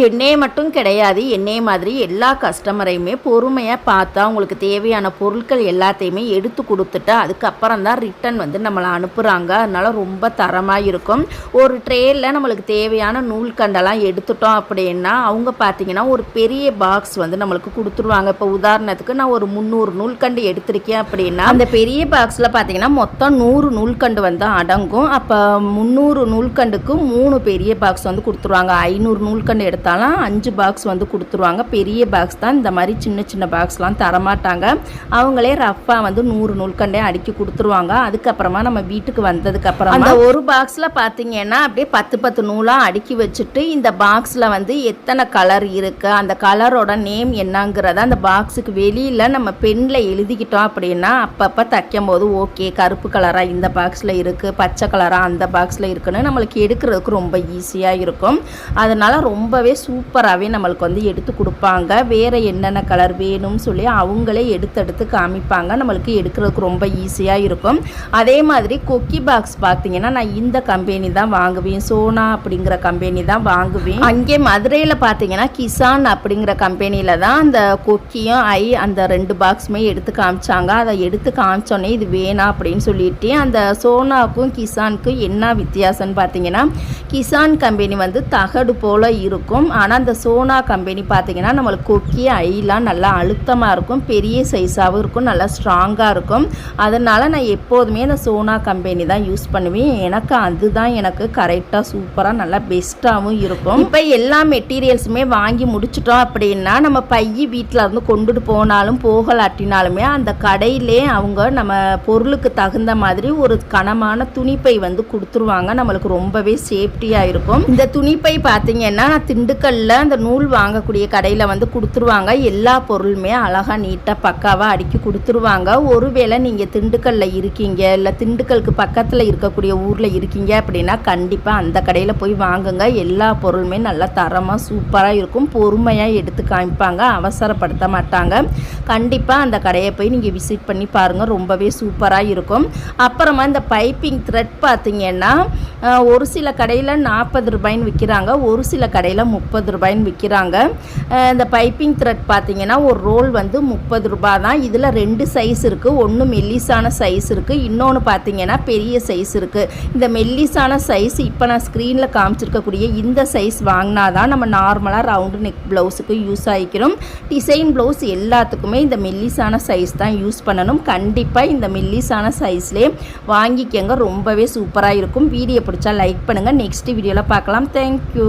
என்னையை மட்டும் கிடையாது, என்னைய மாதிரி எல்லா கஸ்டமரையுமே பொறுமையாக பார்த்தா அவங்களுக்கு தேவையான பொருட்கள் எல்லாத்தையுமே எடுத்து கொடுத்துட்டு அதுக்கப்புறம் தான் ரிட்டன் வந்து நம்மளை அனுப்புகிறாங்க. அதனால் ரொம்ப தரமாக இருக்கும். ஒரு ட்ரேயில் நம்மளுக்கு தேவையான நூல்கண்டெல்லாம் எடுத்துட்டோம் அப்படின்னா அவங்க பார்த்திங்கன்னா ஒரு பெரிய பாக்ஸ் வந்து நம்மளுக்கு கொடுத்துருவாங்க. இப்போ உதாரணத்துக்கு நான் ஒரு 300 நூல்கண்டு எடுத்திருக்கேன் அப்படின்னா அந்த பெரிய பாக்ஸில் பார்த்திங்கன்னா மொத்தம் 100 நூல்கண்டு வந்து அடங்கும். அப்போ 300 நூல்கண்டுக்கு 3 பெரிய பாக்ஸ் வந்து கொடுத்துருவாங்க. 500 நூல்கண்டு எடுத்து 5 பாக்ஸ் வந்து கொடுத்துருவாங்க. பெரிய பாக்ஸ் தான், இந்த மாதிரி சின்ன சின்ன பாக்ஸ்லாம் தரமாட்டாங்க. அவங்களே ரஃபாக வந்து 100 நூல்கண்டே அடுக்கி கொடுத்துருவாங்க. அதுக்கப்புறமா நம்ம வீட்டுக்கு வந்ததுக்கப்புறம் அந்த ஒரு பாக்ஸில் பார்த்தீங்கன்னா அப்படியே 10 நூலாக அடுக்கி வச்சுட்டு இந்த பாக்ஸில் வந்து எத்தனை கலர் இருக்குது, அந்த கலரோட நேம் என்னங்கிறத அந்த பாக்ஸுக்கு வெளியில் நம்ம பெண்ணில் எழுதிக்கிட்டோம் அப்படின்னா அப்பப்போ தைக்கும் போது ஓகே கருப்பு கலராக இந்த பாக்ஸில் இருக்குது, பச்சை கலராக அந்த பாக்ஸில் இருக்குன்னு நம்மளுக்கு எடுக்கிறதுக்கு ரொம்ப ஈஸியாக இருக்கும். அதனால் ரொம்பவே சூப்பராகவே நம்மளுக்கு வந்து எடுத்து கொடுப்பாங்க. வேறு என்னென்ன கலர் வேணும்னு சொல்லி அவங்களே எடுத்து காமிப்பாங்க. நம்மளுக்கு எடுக்கிறதுக்கு ரொம்ப ஈஸியாக இருக்கும். அதே மாதிரி கொக்கி பாக்ஸ் பார்த்தீங்கன்னா நான் இந்த கம்பெனி தான் வாங்குவேன், சோனா அப்படிங்கிற கம்பெனி தான் வாங்குவேன். அங்கே மதுரையில் பார்த்தீங்கன்னா கிசான் அப்படிங்கிற கம்பெனியில் தான் அந்த கொக்கியும் அந்த 2 பாக்ஸுமே எடுத்து காமிச்சாங்க. அதை எடுத்து காமிச்சோன்னே இது வேணாம் அப்படின்னு சொல்லிட்டு அந்த சோனாவுக்கும் கிசானுக்கும் என்ன வித்தியாசம்னு பார்த்தீங்கன்னா கிசான் கம்பெனி வந்து தகடு போல் இருக்கும். ஆனால் அந்த சோனா கம்பெனி பார்த்திங்கன்னா நம்மளுக்கு கொக்கி ஐலாம் நல்லா அழுத்தமாக இருக்கும், பெரிய சைஸாகவும் இருக்கும், நல்லா ஸ்ட்ராங்காக இருக்கும். அதனால் நான் எப்போதுமே அந்த சோனா கம்பெனி தான் யூஸ் பண்ணுவேன். எனக்கு கரெக்டாக சூப்பராக நல்லா பெஸ்ட்டாகவும் இருக்கும். இப்போ எல்லா மெட்டீரியல்ஸுமே வாங்கி முடிச்சிட்டோம் அப்படின்னா நம்ம பைய வீட்டில் இருந்து கொண்டுட்டு போனாலும் போகலாட்டினாலுமே அந்த கடையிலே அவங்க நம்ம பொருளுக்கு தகுந்த மாதிரி ஒரு கனமான துணிப்பை வந்து கொடுத்துருவாங்க. நம்மளுக்கு ரொம்பவே சேஃப்டியாக இருக்கும். இந்த துணிப்பை பார்த்திங்கன்னா நான் திண்டுக்கல்ல அந்த நூல் வாங்கக்கூடிய கடையில் வந்து கொடுத்துருவாங்க. எல்லா பொருளுமே அழகாக நீட்டாக பக்காவாக அடுக்கி கொடுத்துருவாங்க. ஒருவேளை நீங்கள் திண்டுக்கல்லில் இருக்கீங்க இல்லை திண்டுக்கலுக்கு பக்கத்தில் இருக்கக்கூடிய ஊரில் இருக்கீங்க அப்படின்னா கண்டிப்பாக அந்த கடையில் போய் வாங்குங்க. எல்லா பொருளுமே நல்லா தரமாக சூப்பராக இருக்கும். பொறுமையாக எடுத்து காமிப்பாங்க, அவசரப்படுத்த மாட்டாங்க. கண்டிப்பாக அந்த கடையை போய் நீங்கள் விசிட் பண்ணி பாருங்கள், ரொம்பவே சூப்பராக இருக்கும். அப்புறமா இந்த பைப்பிங் த்ரெட் பார்த்திங்கன்னா ஒரு சில கடையில் 40 ரூபாய்ன்னு விற்கிறாங்க, ஒரு சில கடையில் 30 ரூபாய்ன்னு விற்கிறாங்க. இந்த பைப்பிங் த்ரெட் பார்த்திங்கன்னா ஒரு ரோல் வந்து 30 ரூபாய் தான். இதில் 2 சைஸ் இருக்குது. ஒன்று மெல்லிசான சைஸ் இருக்குது, இன்னொன்று பார்த்திங்கன்னா பெரிய சைஸ் இருக்குது. இந்த மெல்லிசான சைஸ் இப்போ நான் ஸ்க்ரீனில் காமிச்சிருக்கக்கூடிய இந்த சைஸ் வாங்கினா தான் நம்ம நார்மலாக ரவுண்டு நெக் ப்ளவுஸுக்கு யூஸ் ஆகிக்கிறோம். டிசைன் ப்ளவுஸ் எல்லாத்துக்குமே இந்த மெல்லிசான சைஸ் தான் யூஸ் பண்ணணும். கண்டிப்பாக இந்த மெல்லிசான சைஸ்லேயே வாங்கிக்கங்க, ரொம்பவே சூப்பராக இருக்கும். வீடியோ பிடிச்சா லைக் பண்ணுங்கள். நெக்ஸ்ட் வீடியோவில் பார்க்கலாம். தேங்க்யூ.